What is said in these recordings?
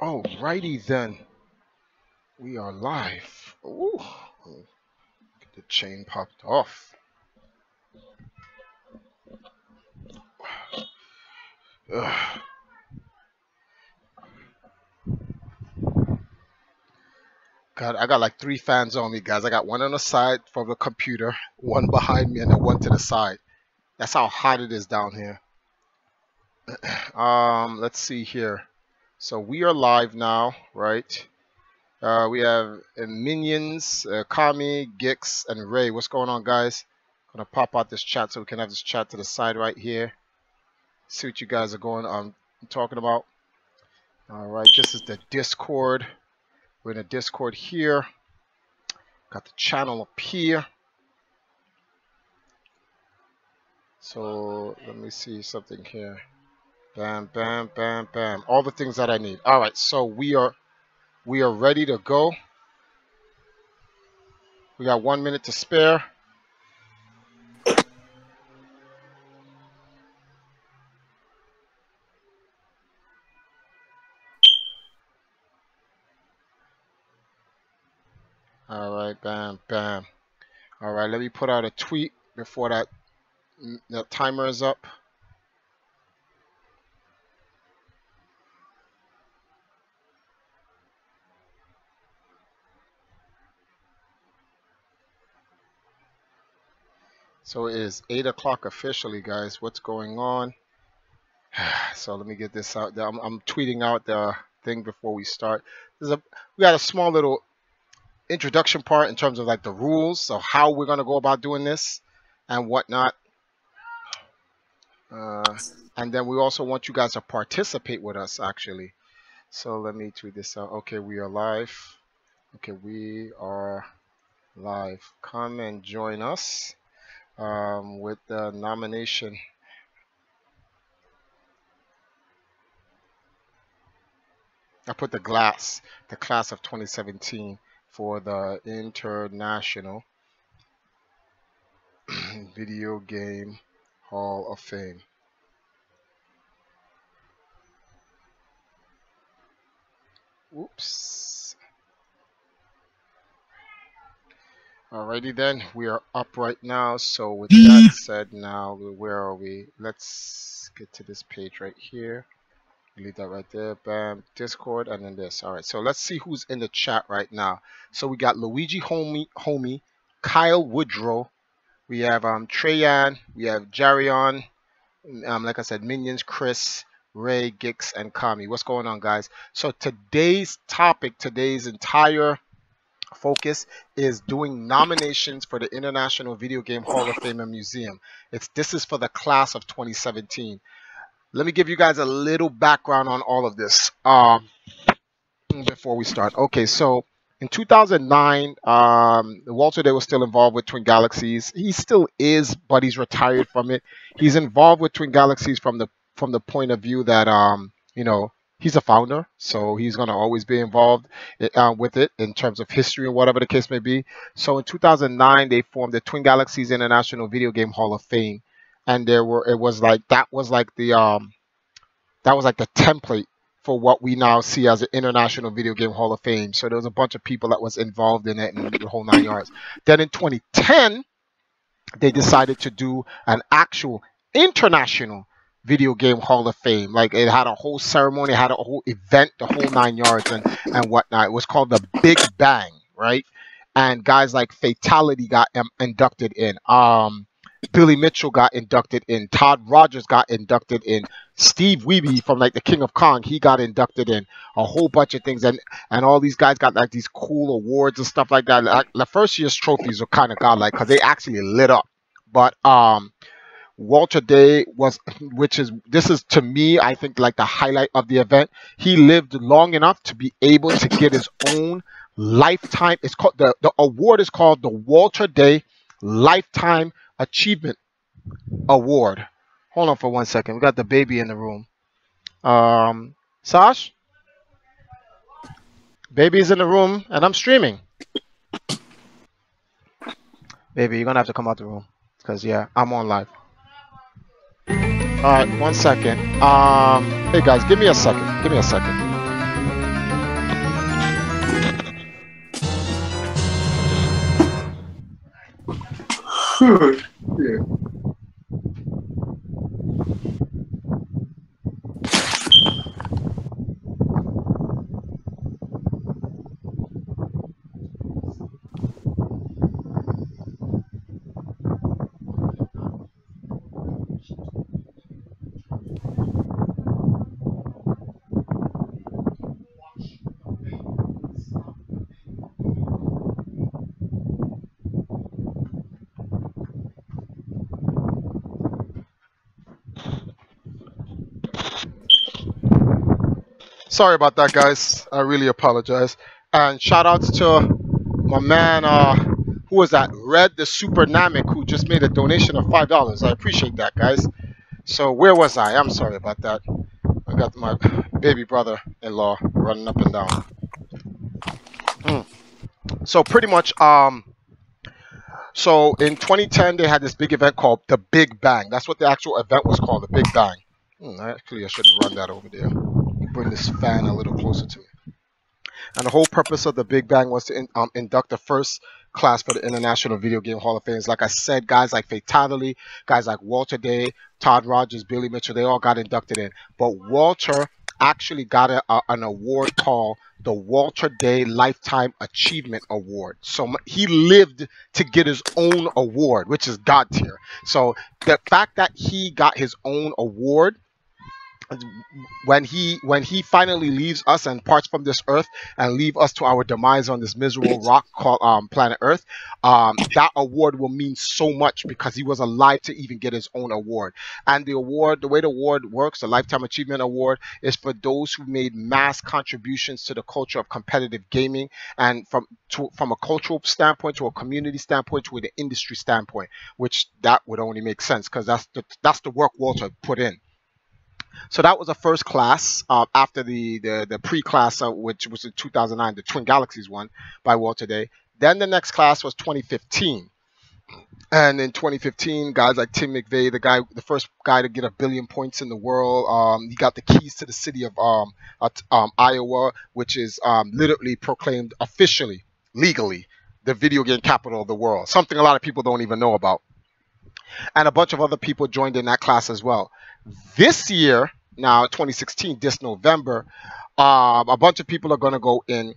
Alrighty then, we are live. Ooh, get the chain popped off. Ugh. God, I got like 3 fans on me, guys. I got one on the side from the computer, one behind me, and then one to the side. That's how hot it is down here. Let's see here. So we are live now, right? We have Minions, Kami, Gix, and Ray. What's going on, guys? Gonna pop out this chat so we can have this chat to the side right here. See what you guys are talking about. All right, this is the Discord. We're in a Discord here. Got the channel up here. So let me see something here. Bam, bam, bam, bam. All the things that I need. All right, so we are ready to go. We got 1 minute to spare. All right, bam, bam. All right, let me put out a tweet before that timer is up. So it is 8 o'clock officially, guys. What's going on? So let me get this out there. I'm tweeting out the thing before we start. We got a small little introduction part in terms of like the rules, so how we're gonna go about doing this and whatnot. And then we also want you guys to participate with us, actually. So let me tweet this out. Okay, we are live. Okay, we are live. Come and join us with the nomination. I put the class of 2017 for the International Video Game Hall of Fame. Oops. Alrighty then, we are up right now. So with that said, now where are we? Let's get to this page right here. Leave that right there. Bam. Discord, and then this. All right. So let's see who's in the chat right now. So we got Luigi Homie, Kyle Woodrow. We have Trayan. We have Jarion. Like I said, Minions, Chris, Ray, Gix, and Kami. What's going on, guys? So today's topic, today's entire focus is doing nominations for the International Video Game Hall of Fame and Museum. This is for the class of 2017. Let me give you guys a little background on all of this before we start. Okay, so in 2009, Walter Day was still involved with Twin Galaxies. He still is, but he's retired from it. He's involved with Twin Galaxies from the point of view that you know, he's a founder, so he's gonna always be involved with it in terms of history or whatever the case may be. So in 2009, they formed the Twin Galaxies International Video Game Hall of Fame. And that was like the template for what we now see as the International Video Game Hall of Fame. So there was a bunch of people that was involved in it and the whole 9 yards. Then in 2010, they decided to do an actual International Video Game Hall of Fame. Like, it had a whole ceremony, had a whole event, the whole 9 yards and whatnot. It was called the Big Bang, right? And guys like Fatality got inducted in. Billy Mitchell got inducted in. Todd Rogers got inducted in. Steve Wiebe from like the King of Kong, he got inducted in. A whole bunch of things, and all these guys got like these cool awards and stuff like that. Like, the first year's trophies were kind of godlike because they actually lit up. But Walter Day this is to me, I think, like the highlight of the event. He lived long enough to be able to get his own lifetime. It's called the award is called the Walter Day Lifetime Achievement Award. Hold on for 1 second. We got the baby in the room. Sash? Baby's in the room and I'm streaming. Baby, you're gonna have to come out the room. Because yeah, I'm on live. Alright, 1 second. Hey guys, give me a second. Give me a second. Yeah. Sorry about that, guys. I really apologize. And shout outs to my man, who was that? Red the Super Namek, who just made a donation of $5. I appreciate that, guys. So where was I? I'm sorry about that. I got my baby brother-in-law running up and down. Mm. So pretty much, so in 2010 they had this big event called the Big Bang. That's what the actual event was called, the Big Bang. Actually, I should run that over there. Bring this fan a little closer to me. And the whole purpose of the Big Bang was to induct the first class for the International Video Game Hall of Fame. Like I said, guys like Fatality, guys like Walter Day, Todd Rogers, Billy Mitchell, they all got inducted in. But Walter actually got an award called the Walter Day Lifetime Achievement Award. So he lived to get his own award, which is God tier. So the fact that he got his own award, when he finally leaves us and parts from this earth and leave us to our demise on this miserable rock called planet Earth, that award will mean so much because he was alive to even get his own award. And the award, the way the award works, the Lifetime Achievement Award, is for those who made mass contributions to the culture of competitive gaming, and from a cultural standpoint, to a community standpoint, to an industry standpoint, which that would only make sense because that's the work Walter put in. So that was the first class after the pre-class, which was in 2009, the Twin Galaxies one by Walter Day. Then the next class was 2015. And in 2015, guys like Tim McVeigh, the first guy to get 1 billion points in the world, he got the keys to the city of Iowa, which is literally proclaimed officially, legally, the video game capital of the world. Something a lot of people don't even know about. And a bunch of other people joined in that class as well. This year, now 2016, this November, a bunch of people are going to go in.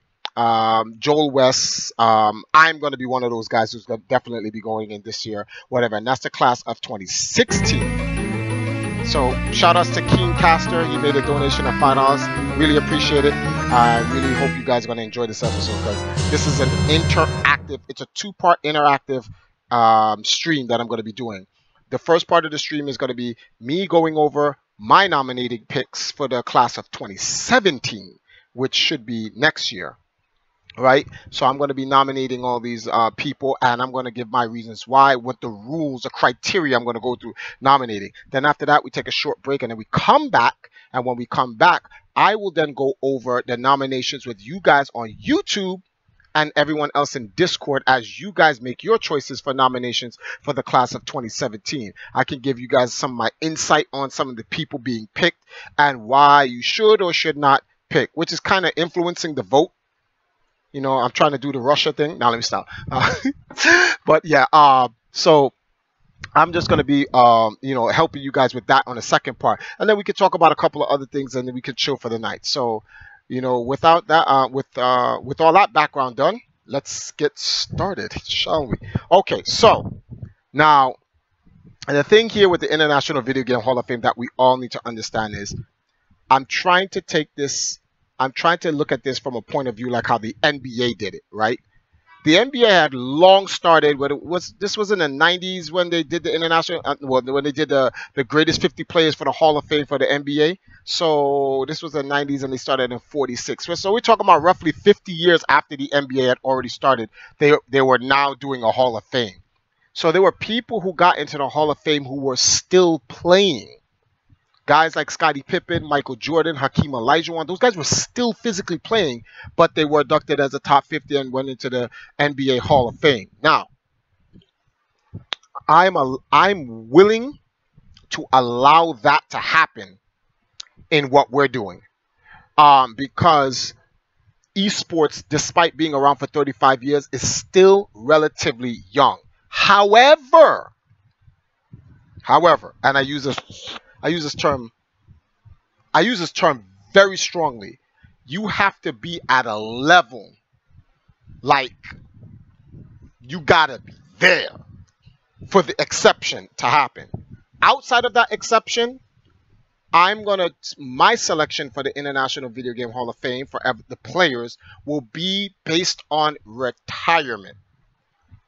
Joel West, I'm going to be one of those guys who's going to definitely be going in this year, whatever. And that's the class of 2016. So shout outs to Keen Caster. He made a donation of $5. Really appreciate it. I really hope you guys are going to enjoy this episode because this is an interactive, it's a 2-part interactive stream that I'm going to be doing. The first part of the stream is going to be me going over my nominating picks for the class of 2017, which should be next year, right? So I'm going to be nominating all these people, and I'm going to give my reasons why, what the rules, the criteria I'm going to go through nominating. Then after that, we take a short break, and then we come back. And when we come back, I will then go over the nominations with you guys on YouTube and everyone else in Discord as you guys make your choices for nominations for the class of 2017. I can give you guys some of my insight on some of the people being picked and why you should or should not pick, which is kind of influencing the vote. You know, I'm trying to do the Russia thing. Now let me stop. But yeah, so I'm just going to be, helping you guys with that on the second part. And then we could talk about a couple of other things and then we could chill for the night. So, without that, with all that background done, let's get started, shall we? Okay, so now the thing here with the International Video Game Hall of Fame that we all need to understand is I'm trying to look at this from a point of view like how the NBA did it, right? The NBA had long started, this was in the 90s when they did the international, when they did the greatest 50 players for the Hall of Fame for the NBA. So this was the 90s and they started in 46. So we're talking about roughly 50 years after the NBA had already started, they were now doing a Hall of Fame. So there were people who got into the Hall of Fame who were still playing. Guys like Scottie Pippen, Michael Jordan, Hakeem Olajuwon, those guys were still physically playing, but they were inducted as a top 50 and went into the NBA Hall of Fame. Now, I'm willing to allow that to happen in what we're doing, because esports, despite being around for 35 years, is still relatively young. However, and I use this term, I use this term very strongly. You have to be at a level like you gotta be there for the exception to happen. Outside of that exception, my selection for the International Video Game Hall of Fame for the players will be based on retirement.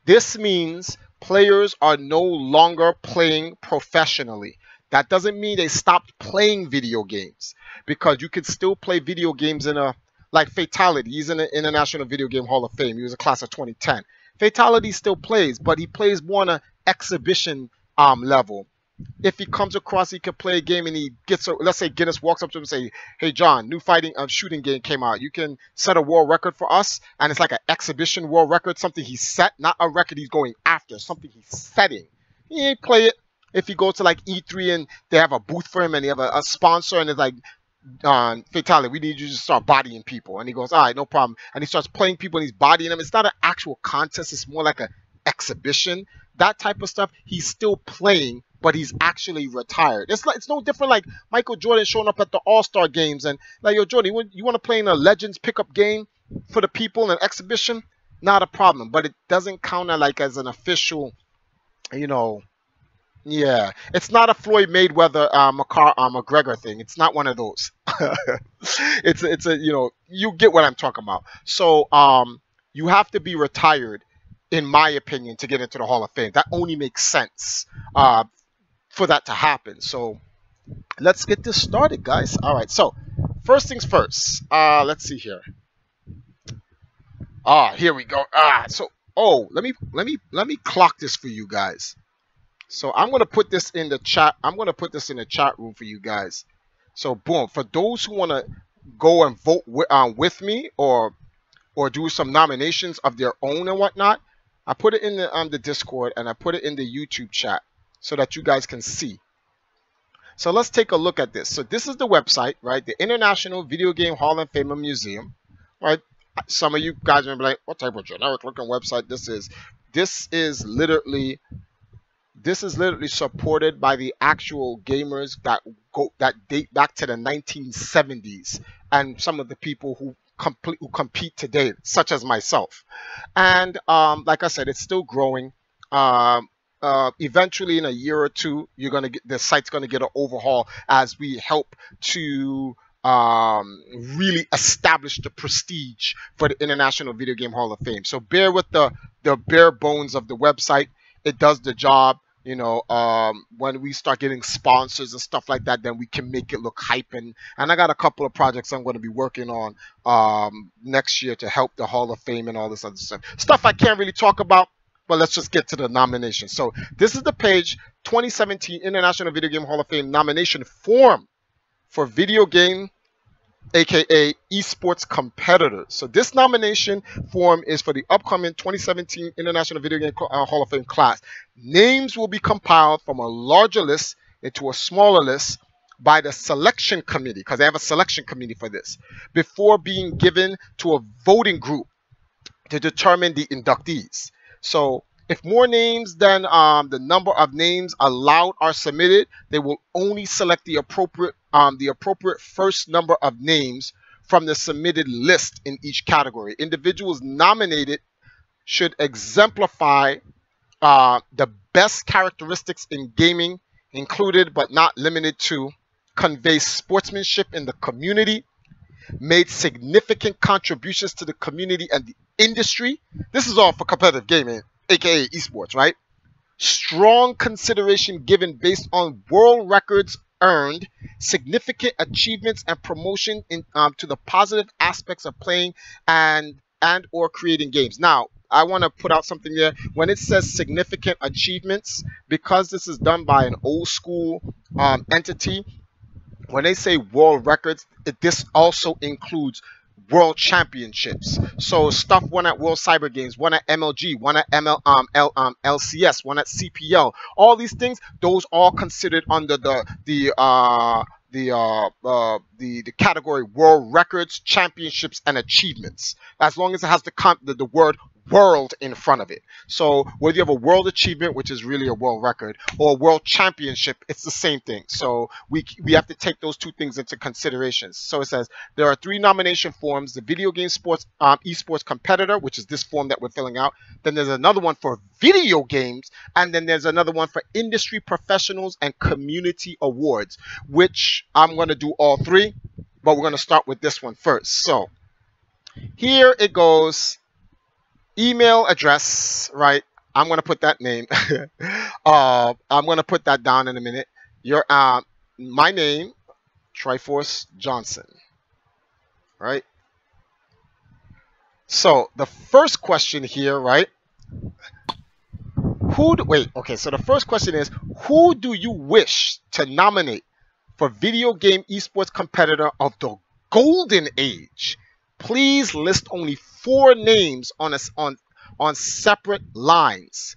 This means players are no longer playing professionally. That doesn't mean they stopped playing video games, because you can still play video games like Fatality. He's in the International Video Game Hall of Fame. He was a class of 2010. Fatality still plays, but he plays more on an exhibition level. If he comes across, he could play a game and he let's say Guinness walks up to him and say, "Hey John, new shooting game came out. You can set a world record for us." And it's like an exhibition world record, something he set, not a record he's going after, something he's setting. He ain't play it. If he goes to like E3 and they have a booth for him and they have a sponsor and it's like, Fatality, we need you to start bodying people. And he goes, all right, no problem. And he starts playing people and he's bodying them. It's not an actual contest. It's more like an exhibition. That type of stuff, he's still playing, but he's actually retired. It's no different like Michael Jordan showing up at the All-Star games and like, yo, Jordan, you want to play in a Legends pickup game for the people in an exhibition? Not a problem. But it doesn't count as an official, yeah, it's not a Floyd Mayweather McGregor thing. It's not one of those. it's a you get what I'm talking about. So you have to be retired, in my opinion, to get into the Hall of Fame. That only makes sense for that to happen. So let's get this started, guys. All right. So first things first. Let's see here. Here we go. Let me clock this for you guys. So I'm going to put this in the chat. I'm going to put this in the chat room for you guys. So boom, for those who want to go and vote with me or do some nominations of their own and whatnot, I put it in the Discord and I put it in the YouTube chat so that you guys can see. So let's take a look at this. So this is the website, right? The International Video Game Hall of Fame Museum, right? Some of you guys are like, what type of generic looking website this is? This is literally supported by the actual gamers that date back to the 1970s and some of the people who compete today, such as myself. And like I said, it's still growing. Eventually, in a year or two, the site's gonna get an overhaul as we help to really establish the prestige for the International Video Game Hall of Fame. So bear with the bare bones of the website. It does the job. When we start getting sponsors and stuff like that, then we can make it look hype. And I got a couple of projects I'm going to be working on next year to help the Hall of Fame and all this other stuff. Stuff I can't really talk about, but let's just get to the nomination. So this is the page, 2017 International Video Game Hall of Fame nomination form for video game, aka esports competitors. So this nomination form is for the upcoming 2017 International Video Game Hall of Fame class. Names will be compiled from a larger list into a smaller list by the selection committee, because they have a selection committee for this, before being given to a voting group to determine the inductees. So if more names than the number of names allowed are submitted, they will only select the appropriate first number of names from the submitted list in each category. Individuals nominated should exemplify the best characteristics in gaming, included but not limited to convey sportsmanship in the community, made significant contributions to the community and the industry. This is all for competitive gaming, aka esports, right? Strong consideration given based on world records earned, significant achievements and promotion to the positive aspects of playing and or creating games. Now, I want to put out something there. When it says significant achievements, because this is done by an old school entity, when they say world records, this also includes world championships. So stuff won at World Cyber Games, won at MLG, won at LCS, won at CPL. All these things, those all considered under the category world records, championships, and achievements. As long as it has the word world in front of it. So whether you have a world achievement, which is really a world record, or a world championship, it's the same thing. So we have to take those two things into consideration. So it says there are 3 nomination forms: the video game sports esports competitor, which is this form that we're filling out. Then there's another one for video games, and then there's another one for industry professionals and community awards, which I'm going to do all 3, but we're going to start with this one first. So here it goes. Email address, right? I'm going to put that name. I'm going to put that down in a minute. Your my name, Triforce Johnson, right? So the first question here, right? So the first question is, who do you wish to nominate for video game esports competitor of the golden age? Please list only 4 names on separate lines.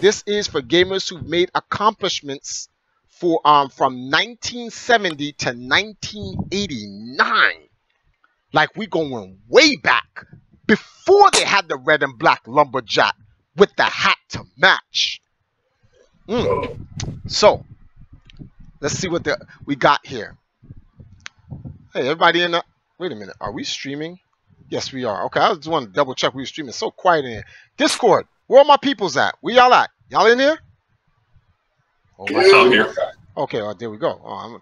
This is for gamers who've made accomplishments for from 1970 to 1989. Like, we going way back, before they had the red and black lumberjack with the hat to match. So let's see what we got here. Hey, everybody in the... Wait a minute. Are we streaming? Yes, we are. Okay, I just want to double check we were streaming. It's so quiet in here. Discord, where are my peoples at? Where y'all at? Y'all in here? Oh, I'm here. Okay, there we go. Oh,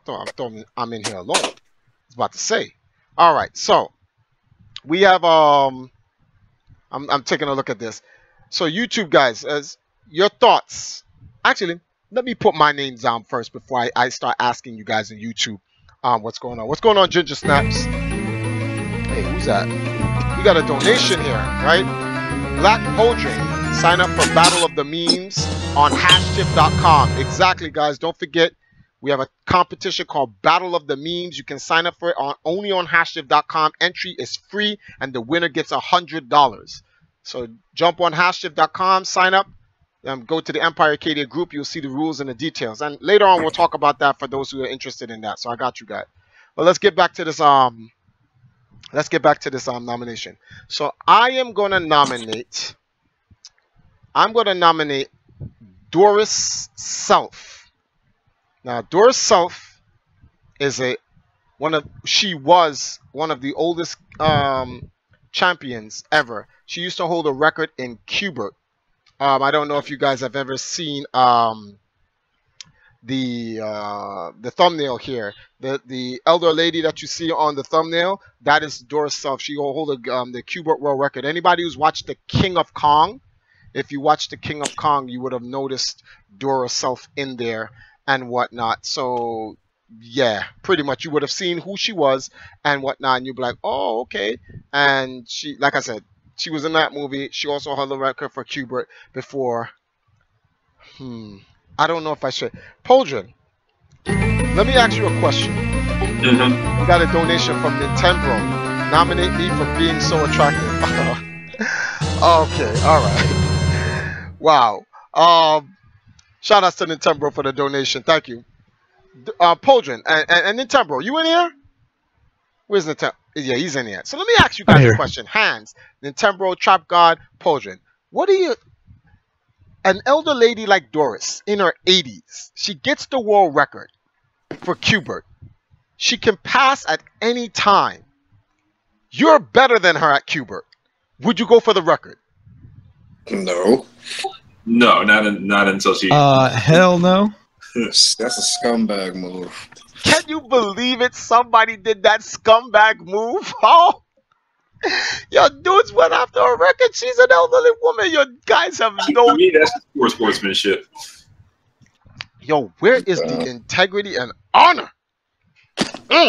I'm in here alone. I was about to say. All right, so we have I'm taking a look at this. So YouTube guys, as your thoughts. Actually, let me put my name down first before I start asking you guys in YouTube what's going on. What's going on, Ginger Snaps? Hey, who's that? We got a donation here, right? Black Poultry. Sign up for Battle of the Memes on hashtiff.com. Exactly, guys. Don't forget, we have a competition called Battle of the Memes. You can sign up for it only on hashtiff.com. Entry is free, and the winner gets $100. So jump on hashtiff.com, sign up, go to the Empire Arcadia group. You'll see the rules and the details. And later on, we'll talk about that for those who are interested in that. So I got you guys. But let's get back to this. Nomination. So I am going to nominate. I'm going to nominate Doris Self. Now, Doris Self is she was one of the oldest champions ever. She used to hold a record in Qbert. I don't know if you guys have ever seen the thumbnail here. The elder lady that you see on the thumbnail, that is Doris Self. She will hold the Qbert World Record. Anybody who's watched the King of Kong, if you watched the King of Kong, you would have noticed Doris Self in there and whatnot. So yeah, pretty much you would have seen who she was and whatnot, and you'd be like, oh, okay. And she, like I said, she was in that movie. She also held the record for Qbert before. I don't know if I should. Poldrin, let me ask you a question. We got a donation from Nintendo. Nominate me for being so attractive. Okay, all right. Wow. Shout outs to Nintendo for the donation. Thank you. Poldrin and Nintendo, you in here? Where's Nintendo? Yeah, he's in here. So let me ask you guys a question. Hands, Nintendo, Trap God, Poldrin. What do you... An elder lady like Doris in her 80s, she gets the world record for Qbert. She can pass at any time. You're better than her at Qbert. Would you go for the record? No. No, not until she... hell no. That's a scumbag move. Can you believe it? Somebody did that scumbag move? Oh! Your dudes went after a record. She's an elderly woman. Your guys have no... To me, that's poor sportsmanship. Yo, where is the integrity and honor?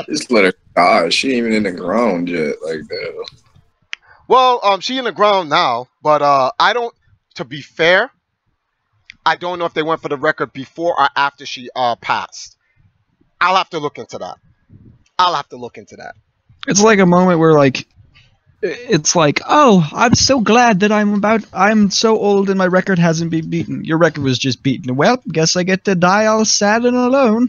Just let her die. She ain't even in the ground yet like that. Well, she in the ground now, but I don't... To be fair, I don't know if they went for the record before or after she passed. I'll have to look into that. It's like a moment where, like, it's like, oh, I'm so glad that I'm so old and my record hasn't been beaten. Your record was just beaten. Well, guess I get to die all sad and alone.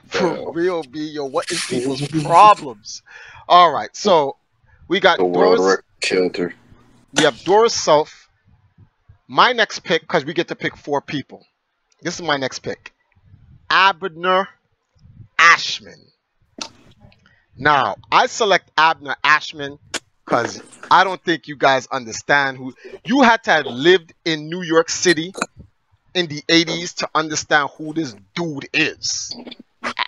For real, B, yo, what is people's problems? All right, so we got the world record killed her. We have Doris Self. My next pick, because we get to pick 4 people. This is my next pick. Abner Ashman. Now, I select Abner Ashman because I don't think you guys understand who. You had to have lived in New York City in the 80s to understand who this dude is.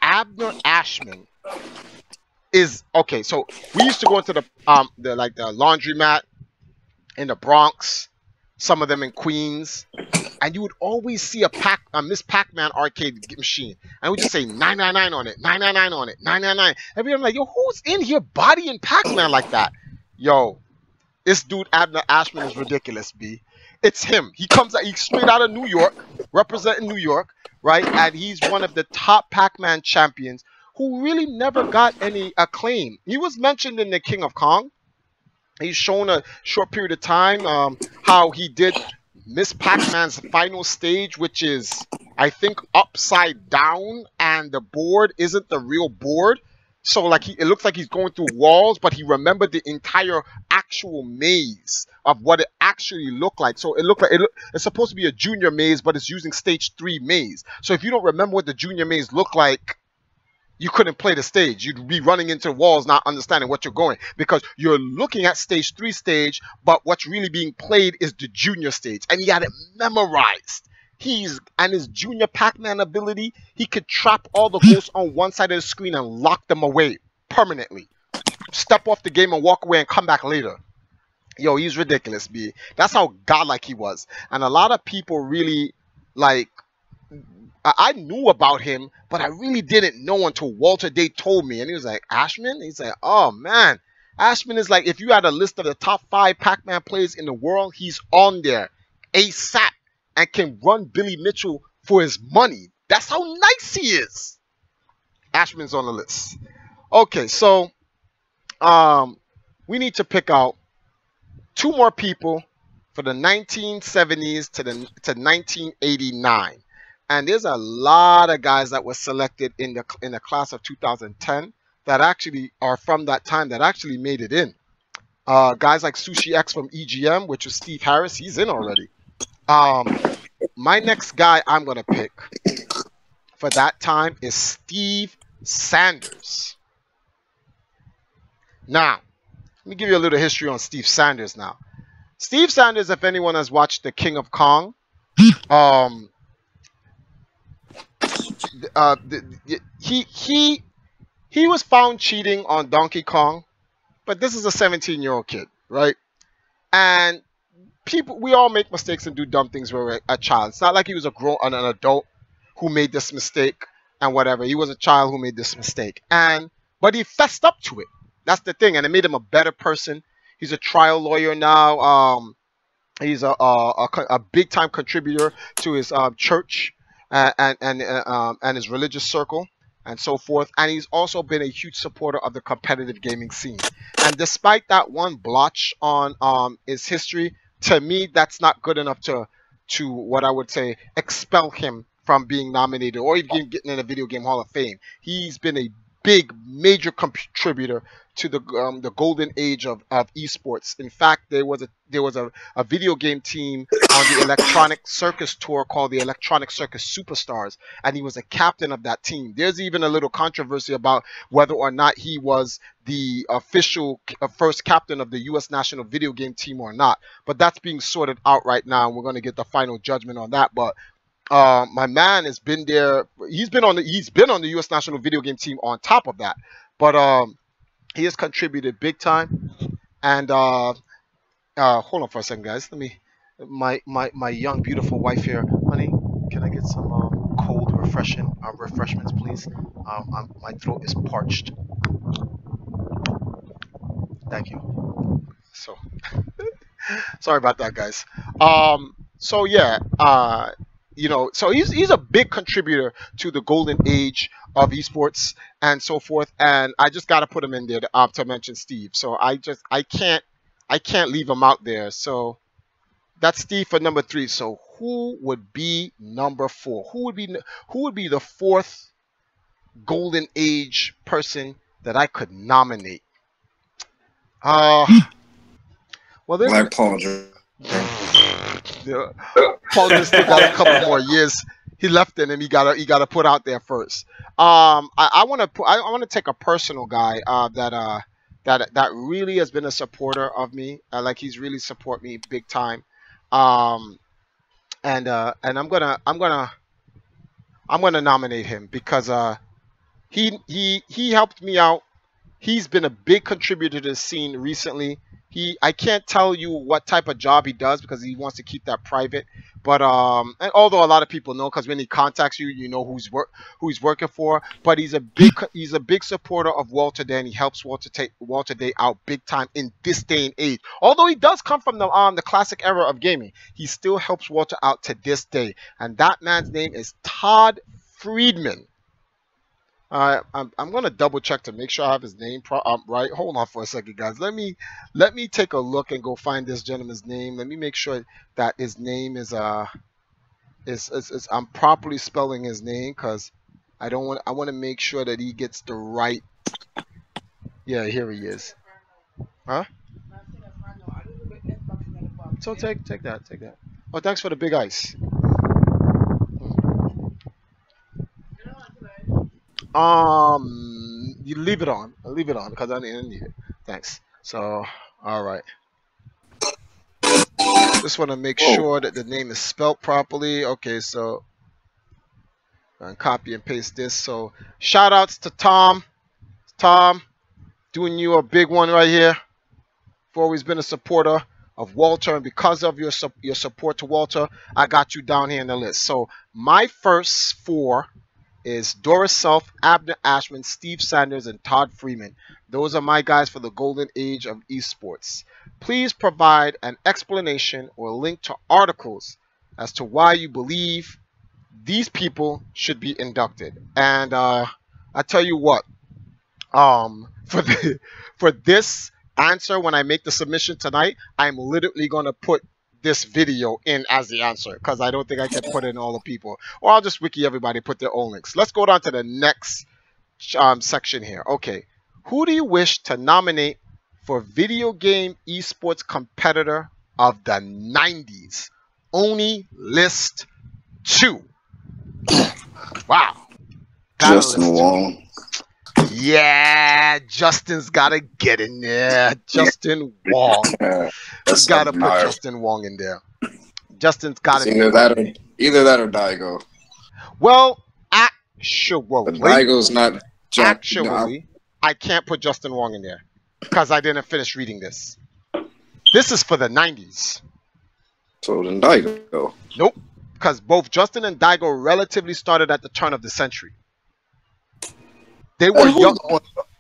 Abner Ashman is, okay, so we used to go into the laundromat in the Bronx, some of them in Queens, and you would always see a Miss Pac-Man arcade machine, and we just say 999 on it, 999 on it, 999. Everyone like, yo, who's in here bodying Pac-Man like that? Yo, this dude Abner Ashman is ridiculous, B. It's him. He comes out, he's straight out of New York, representing New York, right? And he's one of the top Pac-Man champions who really never got any acclaim. He was mentioned in the King of Kong. He's shown a short period of time how he did Miss Pac-Man's final stage, which is, I think, upside down, and the board isn't the real board. So, like, it looks like he's going through walls, but he remembered the entire actual maze of what it actually looked like. So it looked like it's supposed to be a junior maze, but it's using stage 3 maze. So if you don't remember what the junior maze looked like, you couldn't play the stage. You'd be running into walls, not understanding what you're going, because you're looking at stage 3 stage, but what's really being played is the junior stage, and he had it memorized. And his junior Pac-Man ability, he could trap all the ghosts on one side of the screen and lock them away permanently. Step off the game and walk away and come back later. Yo, he's ridiculous, B. That's how godlike he was. And a lot of people really, like, I knew about him, but I really didn't know until Walter Day told me. And he was like, Ashman? He's like, oh, man. Ashman is like, if you had a list of the top 5 Pac-Man players in the world, he's on there ASAP and can run Billy Mitchell for his money. That's how nice he is. Ashman's on the list. Okay, so we need to pick out 2 more people for the 1970s to 1989. And there's a lot of guys that were selected in the class of 2010 that actually are from that time that actually made it in. Guys like Sushi X from EGM, which was Steve Harris, he's in already. My next guy I'm going to pick for that time is Steve Sanders. Now, let me give you a little history on Steve Sanders now. Steve Sanders, if anyone has watched The King of Kong, he was found cheating on Donkey Kong, but this is a 17-year-old kid, right? And we all make mistakes and do dumb things when we're a child. It's not like he was an adult who made this mistake and whatever. He was a child who made this mistake, but he fessed up to it. That's the thing, and it made him a better person. He's a trial lawyer now. He's a big time contributor to his church and his religious circle and so forth. And he's also been a huge supporter of the competitive gaming scene. And despite that one blotch on his history, to me, that's not good enough to what I would say expel him from being nominated or even getting in a Video Game Hall of Fame. He's been a big, major contributor to the golden age of esports. In fact, there was a video game team on the Electronic Circus tour called the Electronic Circus Superstars, and he was a captain of that team. There's even a little controversy about whether or not he was the official first captain of the U.S. national video game team or not, but that's being sorted out right now, and we're going to get the final judgment on that. But my man has been there. He's been on the U.S. national video game team on top of that, but he has contributed big time. And hold on for a second, guys. Let me, my young beautiful wife here, honey. Can I get some cold refreshments, please? My throat is parched. Thank you. So sorry about that, guys. So yeah, you know, so he's a big contributor to the golden age of esports and so forth, and I just got to put him in there to mention Steve. So I can't leave him out there. So that's Steve for number 3. So who would be number 4? Who would be the 4th golden age person that I could nominate? Well, this Like Paul George. yeah, Paul just still got a couple more years. He left it, and he gotta put out there first. I want to I want to take a personal guy that really has been a supporter of me. Like he's really support me big time. Um, and I'm gonna nominate him because he helped me out. He's been a big contributor to the scene recently. I can't tell you what type of job he does because he wants to keep that private. But and although a lot of people know because when he contacts you, you know who he's working for. But he's a big supporter of Walter Day, and he helps Walter Day out big time in this day and age. Although he does come from the classic era of gaming, he still helps Walter out to this day. And that man's name is Todd Friedman. I'm gonna double check to make sure I have his name right. Hold on for a second, guys. Let me take a look and go find this gentleman's name. Let me make sure that his name is I'm properly spelling his name because I want to make sure that he gets the right. Yeah, here he is. Huh? So take that. Oh, thanks for the big ice. You leave it on. I'll leave it on because I didn't need it. Thanks. So, all right. Just want to make sure that the name is spelled properly. Okay, so and copy and paste this. So, shout outs to Tom. Tom, doing you a big one right here. You've always been a supporter of Walter, and because of your support to Walter, I got you down here in the list. So, my first four is Doris Self, Abner Ashman, Steve Sanders, and Todd Freeman. Those are my guys for the golden age of esports. Please provide an explanation or link to articles as to why you believe these people should be inducted. And I tell you what, for this answer, when I make the submission tonight, I'm literally going to put this video in as the answer because I don't think I can put in all the people, or I'll just wiki everybody, put their own links. Let's go down to the next section here. Okay, who do you wish to nominate for video game esports competitor of the 90s? Only list 2. Wow. Justin Wong. Yeah, Justin's got to get in there. Justin Wong. That's got to put Justin Wong in there. Justin's got to be either that or Daigo. Well, actually, Daigo's not. Actually, I can't put Justin Wong in there because I didn't finish reading this. This is for the 90s. So then Daigo. Nope, because both Justin and Daigo relatively started at the turn of the century. They were young.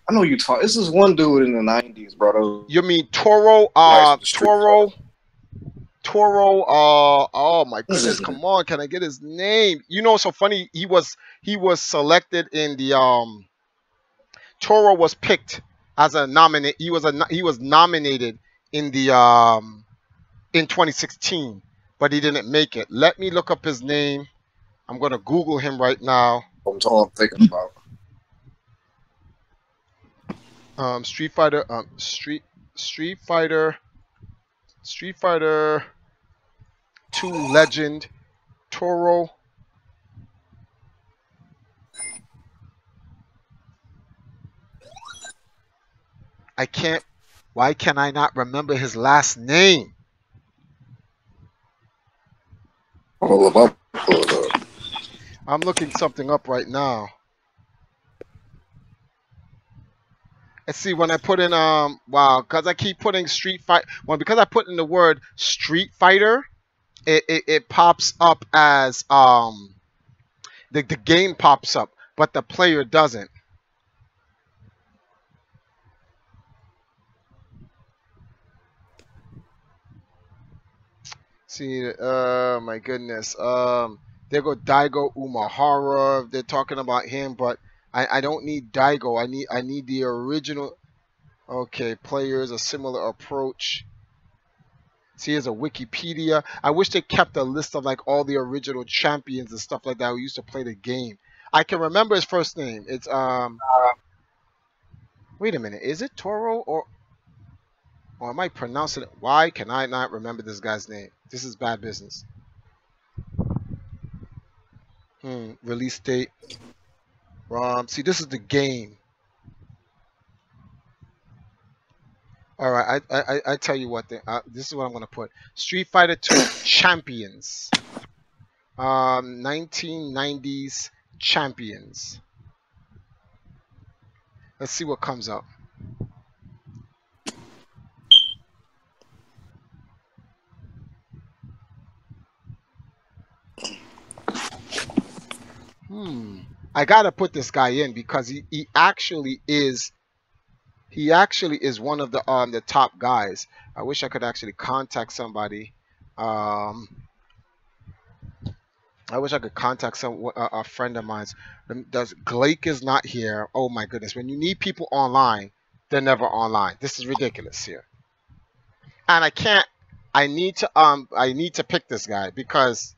I know you talk. This is one dude in the 90s, bro. You mean Toro? Toro. Oh my goodness! Come on, can I get his name? You know, so funny. He was selected in the Toro was picked as a nominee. He was nominated in the in 2016, but he didn't make it. Let me look up his name. I'm gonna Google him right now. That's all I'm thinking about. Street Fighter 2 legend Toro. Why can I not remember his last name? I'm looking something up right now. Let's see, when I put in wow, because I keep putting Street Fighter. Well, because I put in the word Street Fighter, it pops up as the game pops up, but the player doesn't. See, my goodness. There go Daigo Umehara. They're talking about him, but I don't need Daigo. I need the original. Okay, players, a similar approach. See, here's a Wikipedia. I wish they kept a list of like all the original champions and stuff like that who used to play the game. I can remember his first name. It's wait a minute, is it Toro or Or am I pronouncing it? Why can I not remember this guy's name? This is bad business. Release date. See, this is the game. All right, I tell you what. This is what I'm gonna put. Street Fighter 2 Champions. 1990s Champions. Let's see what comes up. I gotta put this guy in because he actually is one of the top guys. I wish I could actually contact somebody. I wish I could contact a friend of mine. Glake is not here. Oh my goodness! When you need people online, they're never online. This is ridiculous here. And I can't. I need to pick this guy because.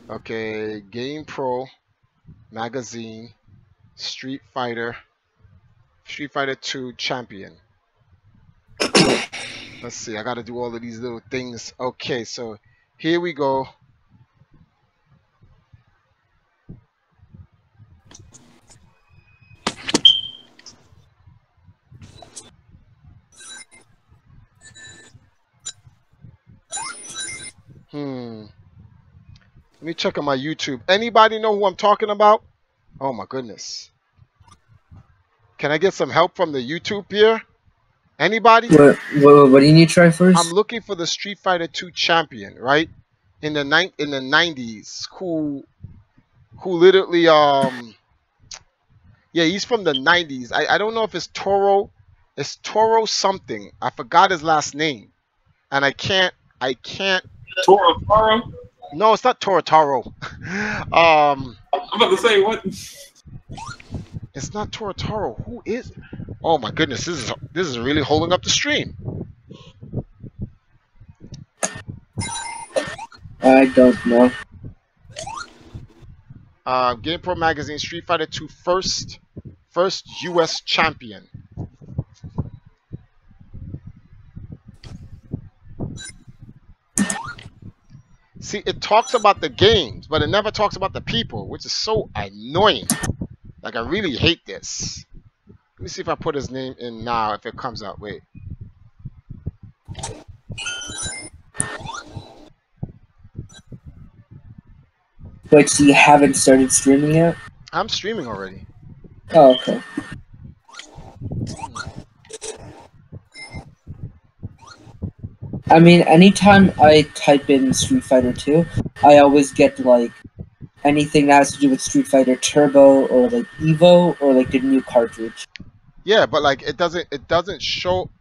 Okay, Game Pro Magazine, Street Fighter 2 Champion. Let's see, I gotta do all of these little things. Okay, so here we go. Let me check on my YouTube. Anybody know who I'm talking about? Oh my goodness. Can I get some help from the YouTube here? Anybody? What do you need to try first? I'm looking for the Street Fighter 2 champion, right? In the 90s, who literally yeah, he's from the 90s. I don't know if it's Toro. It's Toro something. I forgot his last name. And I can't Toro? No, it's not Torotaro. I'm about to say what? It's not Torotaro. Who is it? Oh my goodness, this is really holding up the stream. I don't know. Game Pro Magazine, Street Fighter 2 first US champion. See, it talks about the games, but it never talks about the people, which is so annoying. Like, I really hate this. Let me see if I put his name in now, if it comes out. Wait. Wait, so you haven't started streaming yet? I'm streaming already. Oh, okay. I mean, anytime I type in Street Fighter 2, I always get, like, anything that has to do with Street Fighter Turbo or, like, Evo or, like, the new cartridge. Yeah, but, like, it doesn't show...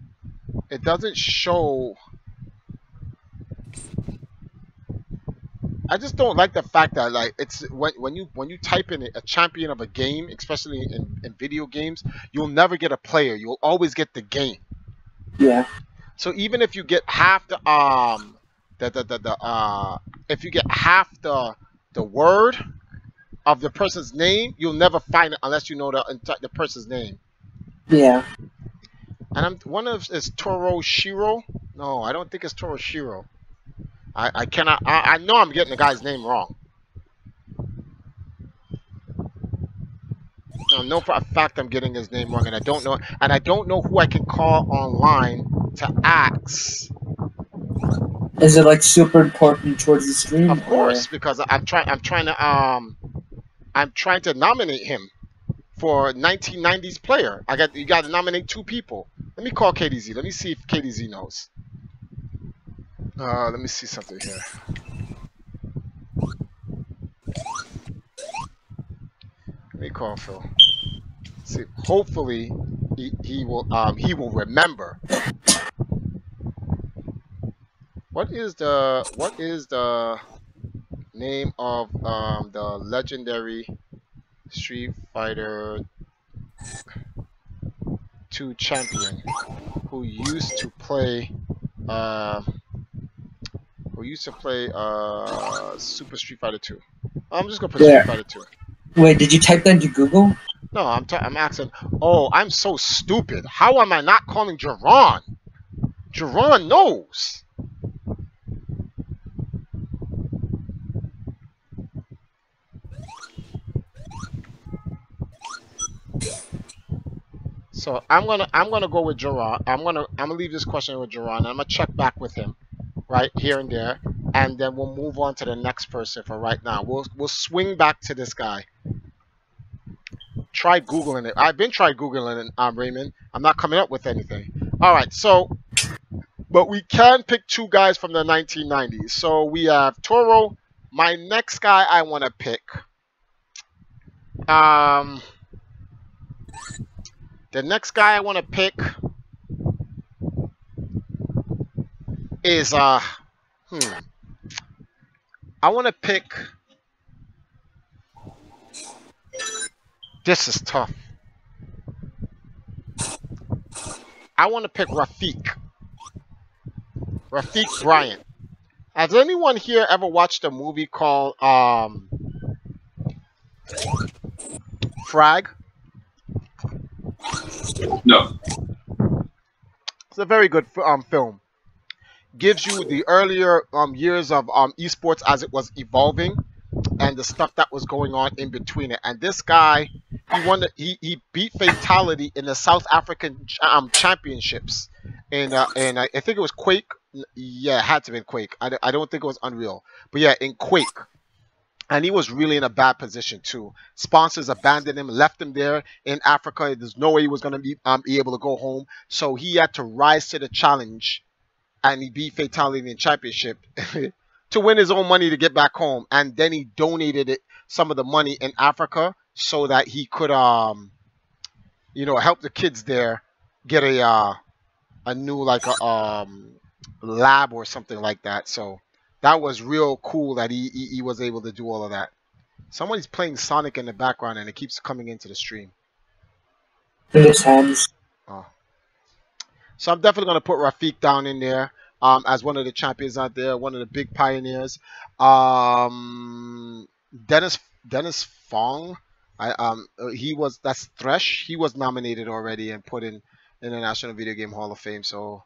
I just don't like the fact that, like, it's when you type in a champion of a game, especially in video games, you'll never get a player. You'll always get the game. Yeah. So even if you get half the if you get half the word of the person's name, you'll never find it unless you know the person's name. Yeah. And is Toro Shiro? No, I don't think it's Toro Shiro. I cannot. I know I'm getting the guy's name wrong. I know for a fact I'm getting his name wrong, and I don't know who I can call online to ask. Is it like super important towards the stream? Of course, because I'm trying to nominate him for 1990s player. You got to nominate 2 people. Let me call KDZ. Let me see if KDZ knows. Let me see something here. Let me call Phil. See, hopefully he will remember. What is the name of the legendary Street Fighter 2 champion who used to play Super Street Fighter 2? I'm just gonna put Street Fighter 2. Wait, did you type that into Google? No, I'm asking. Oh, I'm so stupid. How am I not calling Jerron? Jerron knows. So I'm gonna go with Jerron. I'm gonna leave this question with Jerron. I'm gonna check back with him, right here and there, and then we'll move on to the next person for right now. We'll swing back to this guy. Try Googling it. I've been trying Googling it, Raymond. I'm not coming up with anything. All right, so, but we can pick two guys from the 1990s. So we have Toro. My next guy I want to pick. The next guy I want to pick is I want to pick. This is tough. I want to pick Rafiq Bryant. Has anyone here ever watched a movie called Frag? No. It's a very good film. Gives you the earlier years of esports as it was evolving and the stuff that was going on in between it. And this guy, he beat Fatality in the South African championships, and I think it was Quake. Yeah, it had to be Quake. I don't think it was Unreal, but yeah, in Quake. And he was really in a bad position too. Sponsors abandoned him, left him there in Africa. There's no way he was going to be able to go home. So he had to rise to the challenge, and he beat Fatality in the championship to win his own money to get back home. And then he donated some of the money in Africa so that he could, you know, help the kids there get a new like a lab or something like that. So that was real cool that he was able to do all of that. Somebody's playing Sonic in the background and it keeps coming into the stream. His hands. Oh. So I'm definitely going to put Rafiq down in there as one of the champions out there, one of the big pioneers. Dennis Fong, that's Thresh. He was nominated already and put in the National Video Game Hall of Fame, so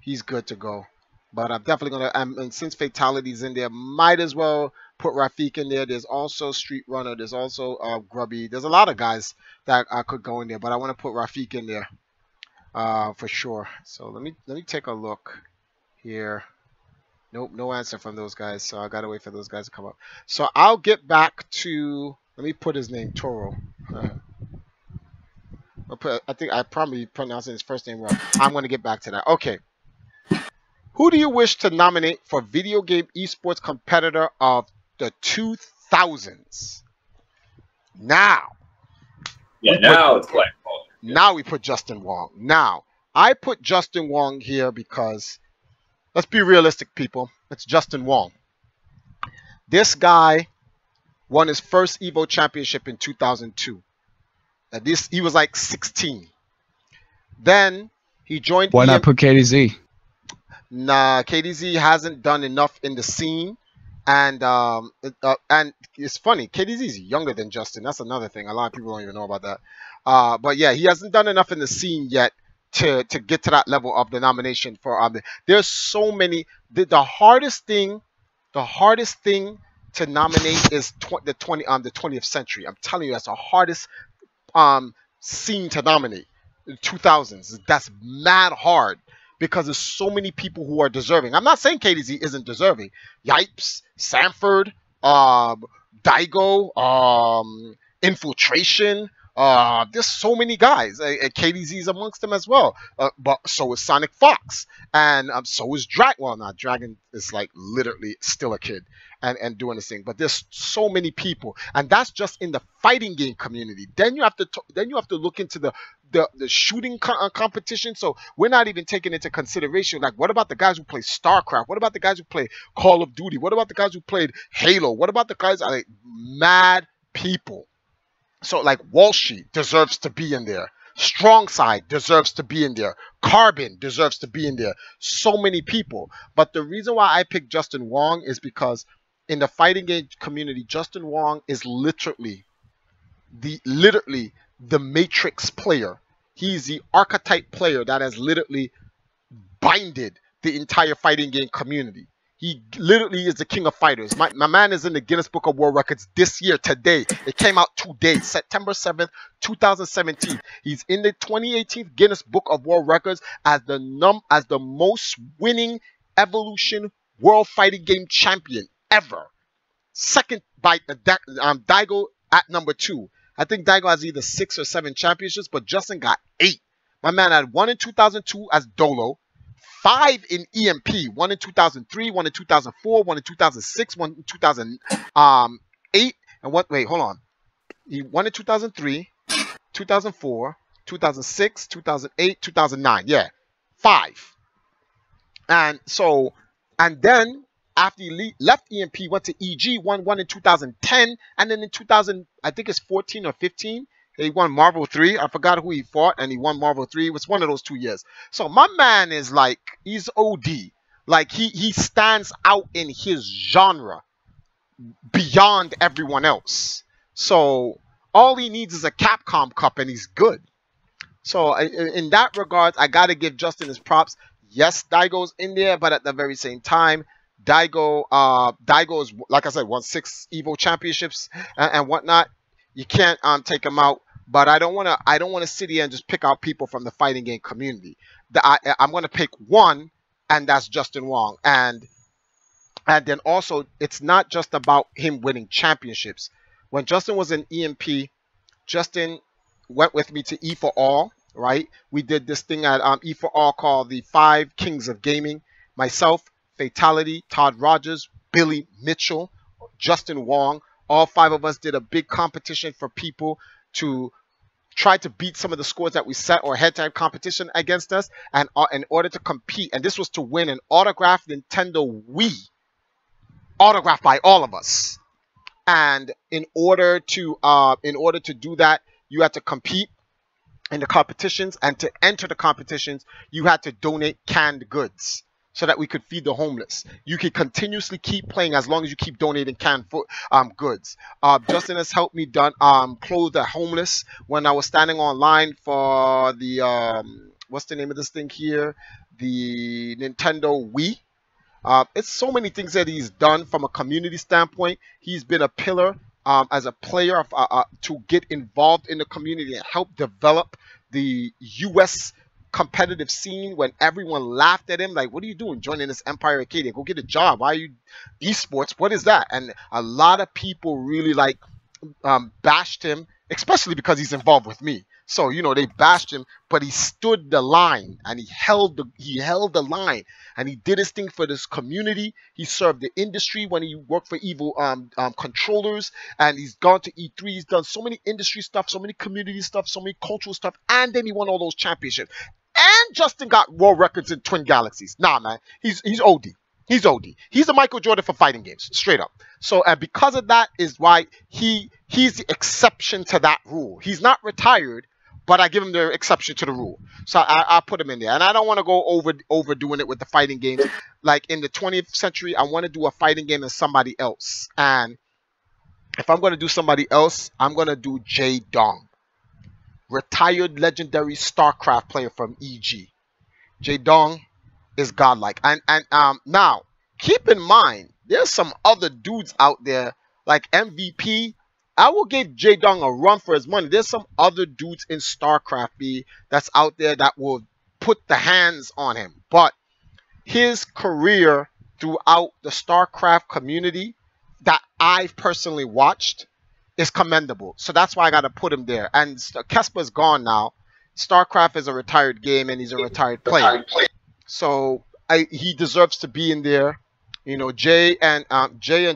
he's good to go. But I'm definitely going to, and since Fatality's in there, might as well put Rafiq in there. There's also Street Runner. There's also Grubby. There's a lot of guys that could go in there, but I want to put Rafiq in there for sure. So let me take a look here. Nope, no answer from those guys, so I got to wait for those guys to come up. So I'll get back to, let me put his name, Toro. I think I probably pronounced his first name wrong. I'm going to get back to that. Okay. Who do you wish to nominate for Video Game Esports Competitor of the 2000s? Now. Yeah, now it's like. Now we put Justin Wong. Now, I put Justin Wong here because, let's be realistic, people. It's Justin Wong. This guy won his first Evo Championship in 2002. He was like 16. Then he joined. Why not put KDZ? Nah, KDZ hasn't done enough in the scene, and it's funny. KDZ is younger than Justin. That's another thing. A lot of people don't even know about that. But yeah, he hasn't done enough in the scene yet to get to that level of the nomination for. There's so many. The hardest thing to nominate is the 20th century. I'm telling you, that's the hardest scene to nominate. 2000s. That's mad hard. Because there's so many people who are deserving. I'm not saying KDZ isn't deserving. Yipes, Sanford, Daigo, Infiltration. There's so many guys. KDZ is amongst them as well. But so is Sonic Fox. And so is Dragon. Well, not Dragon is like literally still a kid and doing this thing. But there's so many people. And that's just in the fighting game community. Then you have to look into the shooting competition. So we're not even taking into consideration, like, what about the guys who play StarCraft? What about the guys who play Call of Duty? What about the guys who played Halo? What about the guys, like, mad people? So, like, Walshy deserves to be in there. Strong Side deserves to be in there. Carbon deserves to be in there. So many people. But the reason why I picked Justin Wong is because in the fighting game community, Justin Wong is literally the matrix player. He's the archetype player that has literally binded the entire fighting game community. He literally is the king of fighters. My man is in the Guinness Book of World Records this year, today. It came out today, September 7th, 2017. He's in the 2018 Guinness Book of World Records as the most winning Evolution World Fighting Game champion ever. Second by Daigo at number 2. I think Daigo has either 6 or 7 championships, but Justin got 8. My man had 1 in 2002 as Dolo, 5 in EMP, 1 in 2003, 1 in 2004, 1 in 2006, 1 in 2008, and what? Wait, hold on. He 1 in 2003, 2004, 2006, 2008, 2009. Yeah, 5. And so, and then after he left EMP, went to EG, won 1 in 2010, and then in 2000, I think it's 14 or 15. He won Marvel 3. I forgot who he fought, and he won Marvel 3. It was one of those 2 years. So my man is like, he's OD. Like, he stands out in his genre beyond everyone else. So all he needs is a Capcom Cup, and he's good. So in that regard, I got to give Justin his props. Yes, Daigo's in there, but at the very same time, Daigo's, like I said, won 6 Evo championships and whatnot. You can't take him out, but I don't want to sit here and just pick out people from the fighting game community. I'm going to pick one, and that's Justin Wong. And then also, it's not just about him winning championships. When Justin was in EMP, Justin went with me to E for All, right? We did this thing at E for All called the 5 Kings of Gaming. Myself, Fatality, Todd Rogers, Billy Mitchell, Justin Wong. All 5 of us did a big competition for people to try to beat some of the scores that we set, or head-to-head competition against us, and in order to compete. And this was to win an autographed Nintendo Wii, autographed by all of us. And in order to do that, you had to compete in the competitions, and to enter the competitions, you had to donate canned goods, so that we could feed the homeless. You could continuously keep playing as long as you keep donating canned food, goods. Justin has helped me clothe the homeless when I was standing online for the, what's the name of this thing here? The Nintendo Wii. It's so many things that he's done from a community standpoint. He's been a pillar as a player to get involved in the community and help develop the U.S. competitive scene when everyone laughed at him, like, what are you doing joining this Empire Arcadia? Go get a job. Why are you esports? What is that? And a lot of people really like bashed him, especially because he's involved with me. So, you know, they bashed him, but he stood the line, and he held the line, and he did his thing for this community. He served the industry when he worked for Evil Controllers, and he's gone to E3. He's done so many industry stuff, so many community stuff, so many cultural stuff, and then he won all those championships. And Justin got world records in Twin Galaxies. Nah, man, he's OD. He's OD. He's a Michael Jordan for fighting games, straight up. So, and because of that is why he's the exception to that rule. He's not retired, but I give him the exception to the rule. So I put him in there. And I don't want to go overdoing it with the fighting games. Like in the 20th century, I want to do a fighting game as somebody else. And if I'm going to do somebody else, I'm going to do Jae Dong. Retired legendary StarCraft player from EG. Jae Dong is godlike. And now, keep in mind, there's some other dudes out there like MVP. I will give Jae Dong a run for his money. There's some other dudes in StarCraft B that's out there that will put the hands on him. But his career throughout the StarCraft community that I've personally watched is commendable. So that's why I got to put him there. And Kespa's gone now. StarCraft is a retired game, and he's a retired player. So he deserves to be in there. You know, Jay and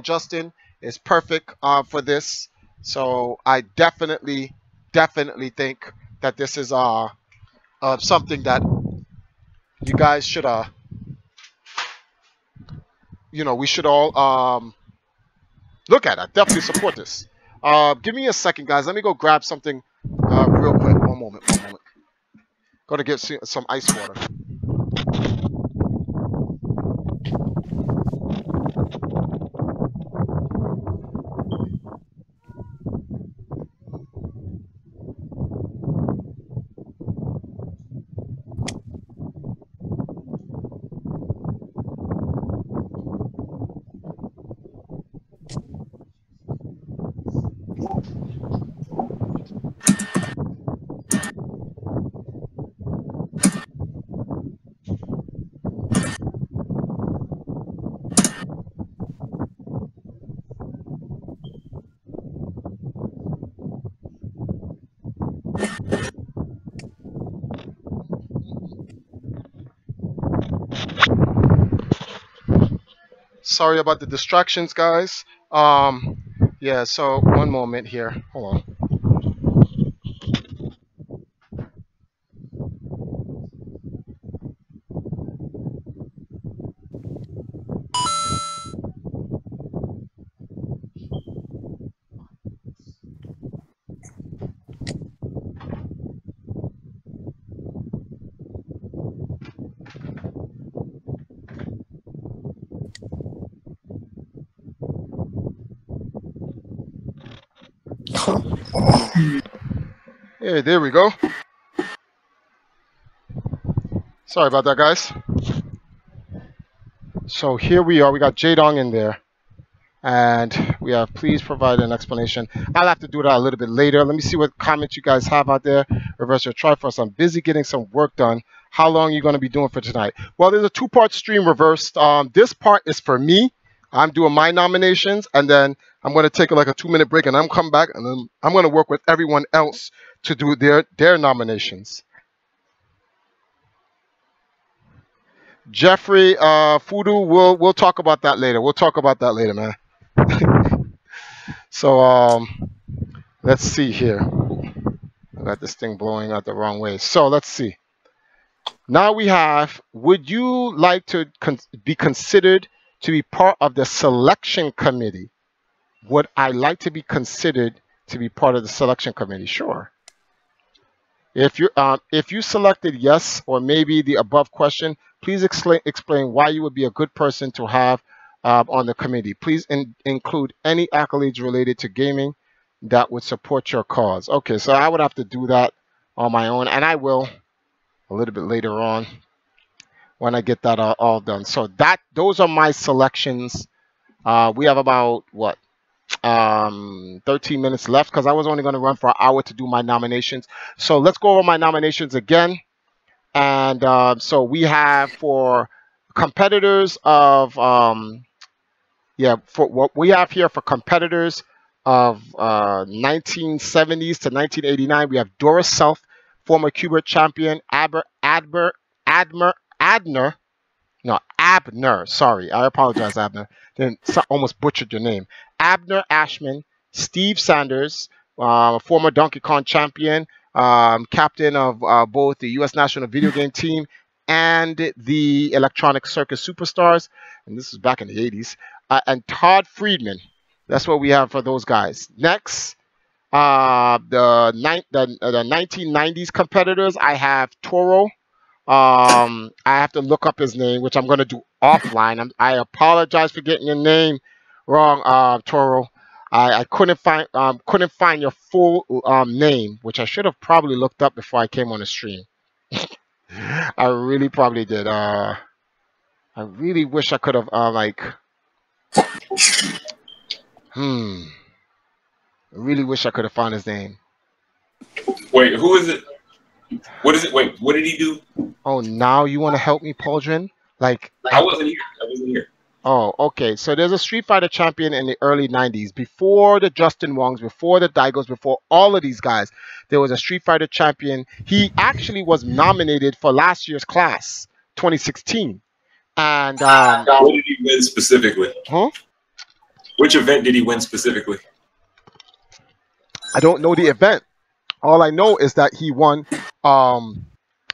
Justin is perfect for this. So I definitely think that this is something that you guys should we should all look at. I definitely support this. Give me a second, guys. Let me go grab something real quick. One moment. Gotta get some ice water. Sorry about the distractions, guys. Yeah, so one moment here. Hold on. Yeah, there we go. Sorry about that, guys. So here we are. We got Jaedong in there. And we have, please provide an explanation. I'll have to do that a little bit later. Let me see what comments you guys have out there. Reverse your Triforce. I'm busy getting some work done. How long are you going to be doing for tonight? Well, there's a two-part stream reversed. This part is for me. I'm doing my nominations, and then I'm going to take like a 2-minute break, and I'm come back, and then I'm going to work with everyone else to do their nominations. Jeffrey, Fudu, we'll talk about that later. We'll talk about that later, man. So let's see here. I got this thing blowing out the wrong way. So let's see. Now we have, would you like to be considered to be part of the selection committee? Would I like to be considered to be part of the selection committee? Sure. If you selected yes or maybe the above question, please explain why you would be a good person to have on the committee. Please include any accolades related to gaming that would support your cause. Okay, so I would have to do that on my own, and I will a little bit later on when I get that all done. So those are my selections. We have about, what, 13 minutes left because I was only going to run for an hour to do my nominations. So let's go over my nominations again. And so we have for competitors of, for what we have here for competitors of 1970s to 1989, we have Doris Self, former Qbert champion, Abner, sorry, I apologize, Abner. Then almost butchered your name. Abner Ashman, Steve Sanders, former Donkey Kong champion, captain of both the U.S. national video game team and the Electronic Circus Superstars, and this is back in the 80s, and Todd Friedman. That's what we have for those guys. Next, the 1990s competitors, I have Toro. I have to look up his name, which I'm going to do offline. I apologize for getting your name wrong, Toro. I couldn't find your full name, which I should have probably looked up before I came on the stream. I really probably did. I really wish I could have I really wish I could have found his name. Wait, who is it? What is it? Wait, what did he do? Oh, now you want to help me, Pauldron? I wasn't here. Oh, okay. So there's a Street Fighter champion in the early 90s. Before the Justin Wongs, before the Daigos, before all of these guys, there was a Street Fighter champion. He actually was nominated for last year's class, 2016. And what did he win specifically? Huh? Which event did he win specifically? I don't know the event. All I know is that he won.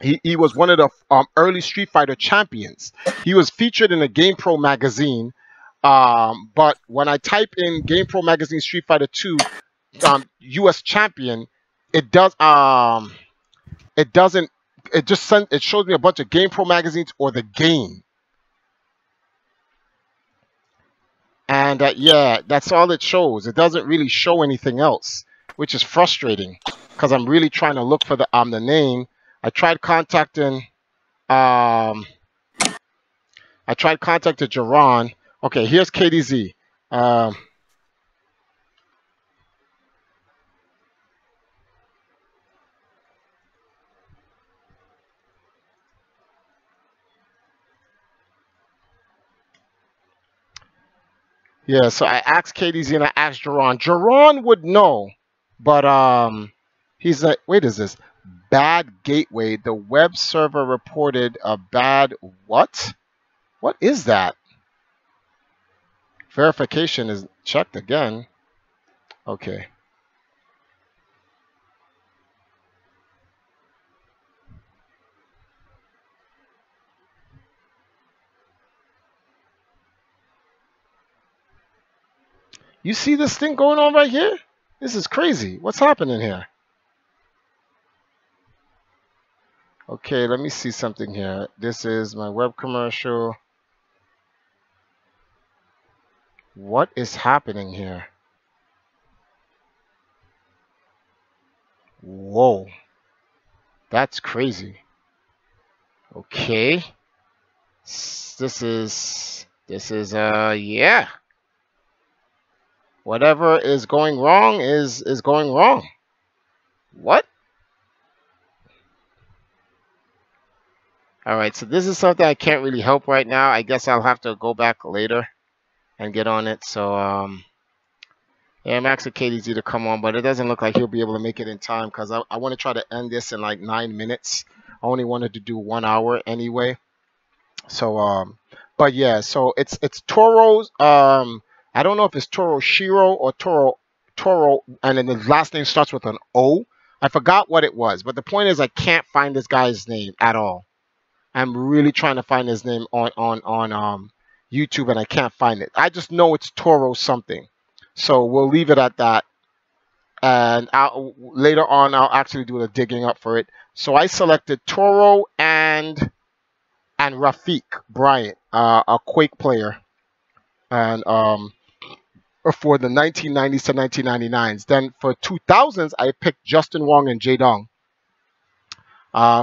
He was one of the early Street Fighter champions. He was featured in a GamePro magazine. But when I type in GamePro magazine Street Fighter 2 U.S. champion, it shows me a bunch of GamePro magazines or the game. And yeah, that's all it shows. It doesn't really show anything else, which is frustrating because I'm really trying to look for the name. I tried contacting Jerron. Okay, here's KDZ. Yeah, so I asked KDZ and I asked Jerron. Jerron would know, but He's like, wait, is this bad gateway? The web server reported a bad what? What is that? Verification is checked again. Okay. You see this thing going on right here? This is crazy. What's happening here? Okay, let me see something here. This is my web commercial. What is happening here? Whoa. That's crazy. Okay. This is yeah. Whatever is going wrong is going wrong. What? All right, so this is something I can't really help right now. I guess I'll have to go back later and get on it. So yeah, Max or Katie's either come on, but it doesn't look like he'll be able to make it in time because I want to try to end this in like 9 minutes. I only wanted to do 1 hour anyway. So but yeah, so it's Toro's I don't know if it's Toro Shiro or Toro, and then the last name starts with an O. I forgot what it was, but the point is I can't find this guy's name at all. I'm really trying to find his name on YouTube, and I can't find it. I just know it's Toro something. So we'll leave it at that. And later on, I'll actually do the digging up for it. So I selected Toro and Rafiq Bryant, a Quake player, and for the 1990s to 1999s. Then for 2000s, I picked Justin Wong and Jae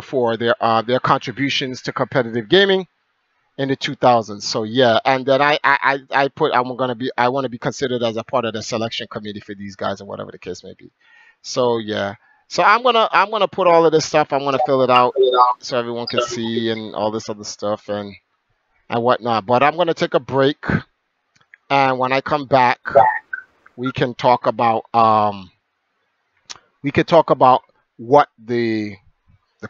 for their contributions to competitive gaming in the 2000s. So yeah, and then I put I want to be considered as a part of the selection committee for these guys or whatever the case may be. So yeah, so I'm gonna put all of this stuff. I'm gonna fill it out so everyone can see and all this other stuff and whatnot. But I'm gonna take a break, and when I come back, we can talk about what the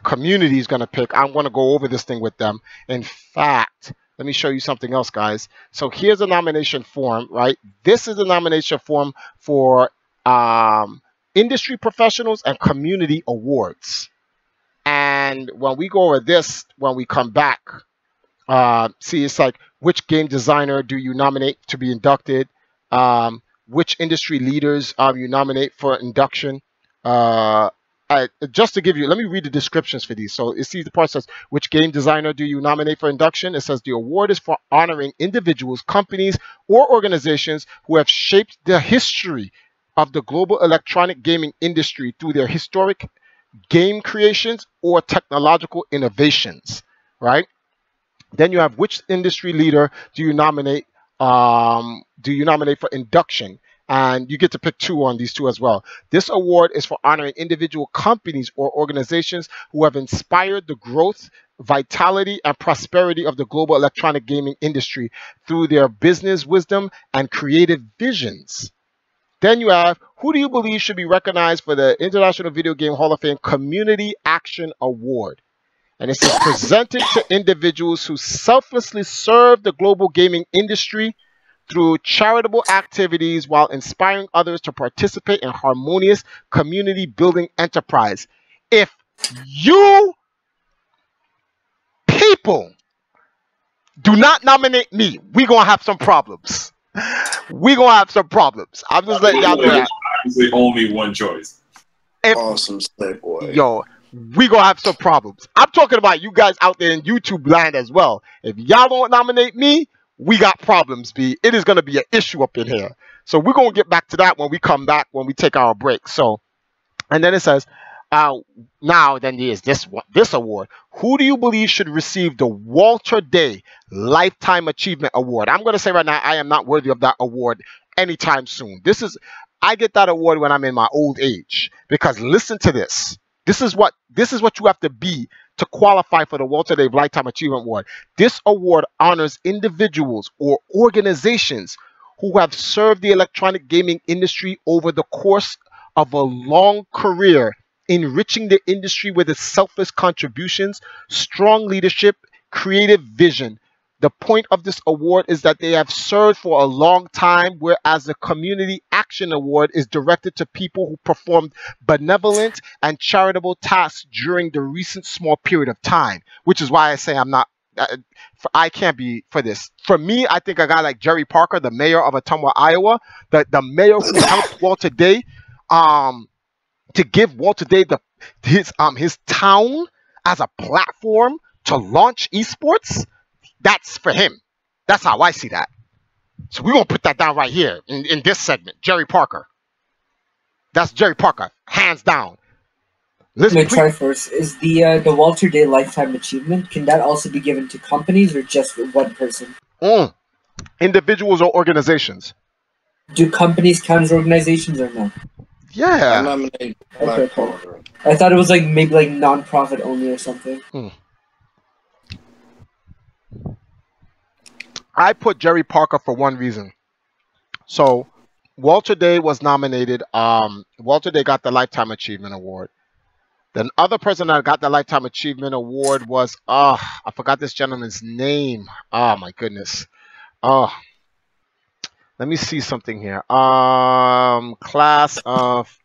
community is going to pick. I'm going to go over this thing with them. In fact, let me show you something else, guys. So here's a nomination form, right? This is a nomination form for industry professionals and community awards. And when we go over this, when we come back, see, it's like, which game designer do you nominate to be inducted? Which industry leaders you nominate for induction? Just to give you, let me read the descriptions for these. So you see the part says, which game designer do you nominate for induction? It says the award is for honoring individuals, companies, or organizations who have shaped the history of the global electronic gaming industry through their historic game creations or technological innovations, right? Then you have which industry leader do you nominate for induction? And you get to pick 2 on these 2 as well. This award is for honoring individual companies or organizations who have inspired the growth, vitality, and prosperity of the global electronic gaming industry through their business wisdom and creative visions. Then you have, who do you believe should be recognized for the International Video Game Hall of Fame Community Action Award? And it says presented to individuals who selflessly serve the global gaming industry through charitable activities while inspiring others to participate in harmonious community building enterprise. If you people do not nominate me, we're going to have some problems. We're going to have some problems. I'm just letting y'all know that. Obviously, only one choice. Awesome slave boy. Yo, we're going to have some problems. I'm talking about you guys out there in YouTube land as well. If y'all don't nominate me, we got problems, B. It is going to be an issue up in here. So we're going to get back to that when we come back, when we take our break. So, and then it says, now then there's this award. Who do you believe should receive the Walter Day Lifetime Achievement Award? I'm going to say right now, I am not worthy of that award anytime soon. I get that award when I'm in my old age, because listen to this. This is what you have to be to qualify for the Walter Day Lifetime Achievement Award. This award honors individuals or organizations who have served the electronic gaming industry over the course of a long career enriching the industry with its selfless contributions, strong leadership, creative vision. The point of this award is that they have served for a long time, whereas the Community Action Award is directed to people who performed benevolent and charitable tasks during the recent small period of time, which is why I say I'm not, I can't be for this. For me, I think a guy like Jerry Parker, the mayor of Ottumwa, Iowa, the mayor who helped Walter Day, to give Walter Day his town as a platform to launch esports. That's for him. That's how I see that. So we're going to put that down right here in this segment. Jerry Parker. That's Jerry Parker, hands down. Let me try first. Is the Walter Day Lifetime Achievement, can that also be given to companies or just one person? Individuals or organizations. Do companies count as organizations or no? Yeah. Okay, cool. I thought it was like maybe like non-profit only or something. I put Jerry Parker for one reason. So Walter Day was nominated. Walter Day got the Lifetime Achievement Award. The other person that got the Lifetime Achievement Award was, I forgot this gentleman's name. Oh my goodness. Let me see something here. Class of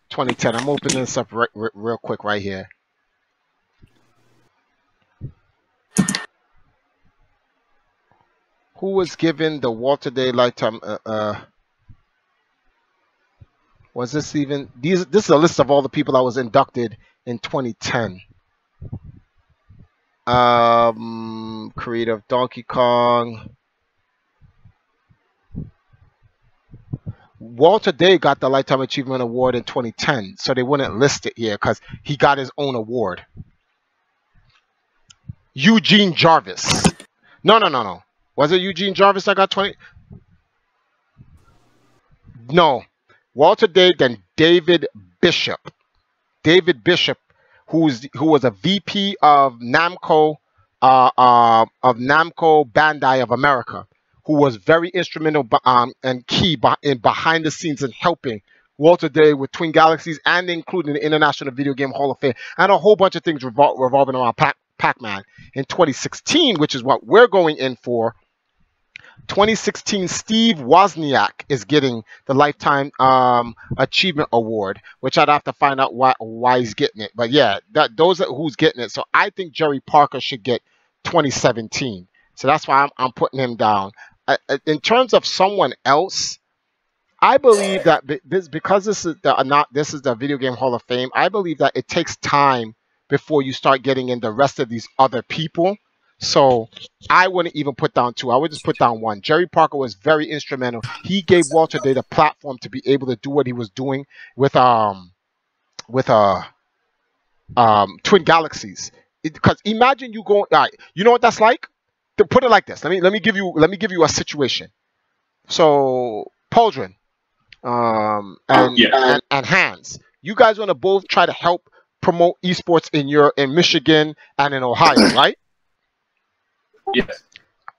2010. I'm opening this up real quick right here. Who was given the Walter Day Lifetime? Was this even? This is a list of all the people that was inducted in 2010. Creator of Donkey Kong. Walter Day got the Lifetime Achievement Award in 2010, so they wouldn't list it here because he got his own award. Eugene Jarvis. No. Was it Eugene Jarvis that got 20? No. Walter Day, then David Bishop. David Bishop, who was a VP of Namco Bandai of America, who was very instrumental and key behind the scenes in helping Walter Day with Twin Galaxies and including the International Video Game Hall of Fame and a whole bunch of things revolving around Pac-Man. In 2016, which is what we're going in for, 2016, Steve Wozniak is getting the Lifetime Achievement Award, which I'd have to find out why he's getting it. But yeah, those are who's getting it. So I think Jerry Parker should get 2017. So that's why I'm putting him down. In terms of someone else, I believe that because this is the Video Game Hall of Fame, I believe that it takes time before you start getting in the rest of these other people. So I wouldn't even put down two. I would just put down one. Jerry Parker was very instrumental. He gave Walter Day the platform to be able to do what he was doing with Twin Galaxies. Because imagine you going, all right, you know what that's like? To put it like this. Let me give you a situation. So Pauldron and Hans, you guys want to both try to help promote esports in Michigan and in Ohio, right? Yes.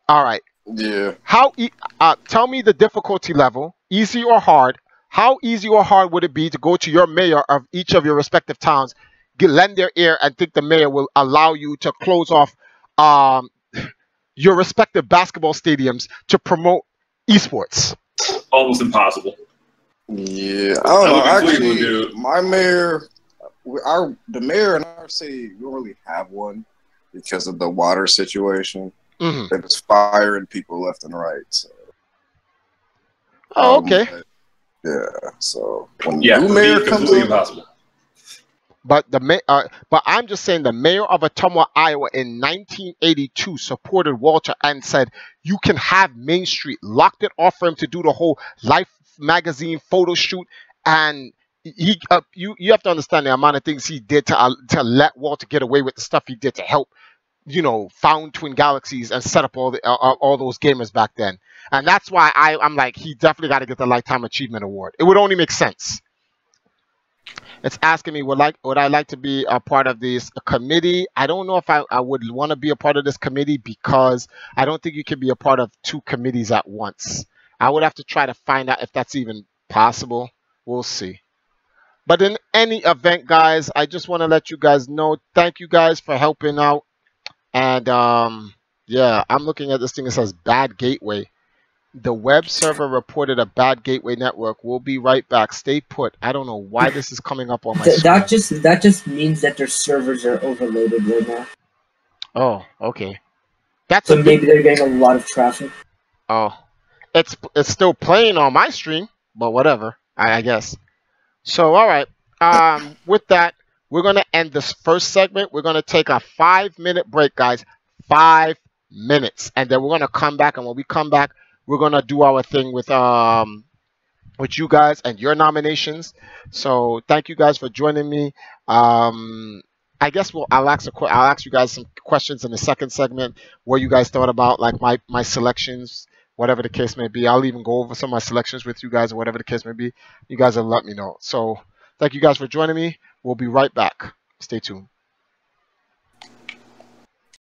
All right. Yeah. Tell me the difficulty level, easy or hard. How easy or hard would it be to go to your mayor of each of your respective towns, lend their ear, and think the mayor will allow you to close off your respective basketball stadiums to promote esports? Almost impossible. Yeah, I don't know. Actually, my mayor, the mayor in our city, we don't really have one because of the water situation. Mm-hmm. It was firing people left and right. So. Oh, okay. Yeah. So when new mayor comes in, impossible. But I'm just saying the mayor of Ottumwa, Iowa, in 1982 supported Walter and said you can have Main Street, locked it off for him to do the whole Life magazine photo shoot, and you have to understand the amount of things he did to let Walter get away with the stuff he did to help, found Twin Galaxies and set up all those gamers back then. And that's why I'm like, he definitely got to get the Lifetime Achievement Award. It would only make sense. It's asking me, would I like to be a part of this committee? I don't know if I would want to be a part of this committee because I don't think you can be a part of two committees at once. I would have to try to find out if that's even possible. We'll see. But in any event, guys, I just want to let you guys know, thank you guys for helping out. And yeah, I'm looking at this thing that says bad gateway. The web server reported a bad gateway network. We'll be right back. Stay put. I don't know why this is coming up on my screen. That just means that their servers are overloaded right now. Oh, okay. That's so maybe they're getting a lot of traffic. Oh, it's still playing on my stream, but whatever, I guess. So, all right. With that, we're going to end this first segment. We're going to take a 5-minute break, guys. 5 minutes. And then we're going to come back. And when we come back, we're going to do our thing with you guys and your nominations. So thank you guys for joining me. I guess I'll ask you guys some questions in the second segment. What you guys thought about like my selections, whatever the case may be. I'll even go over some of my selections with you guys or whatever the case may be. You guys will let me know. So thank you guys for joining me. We'll be right back. Stay tuned.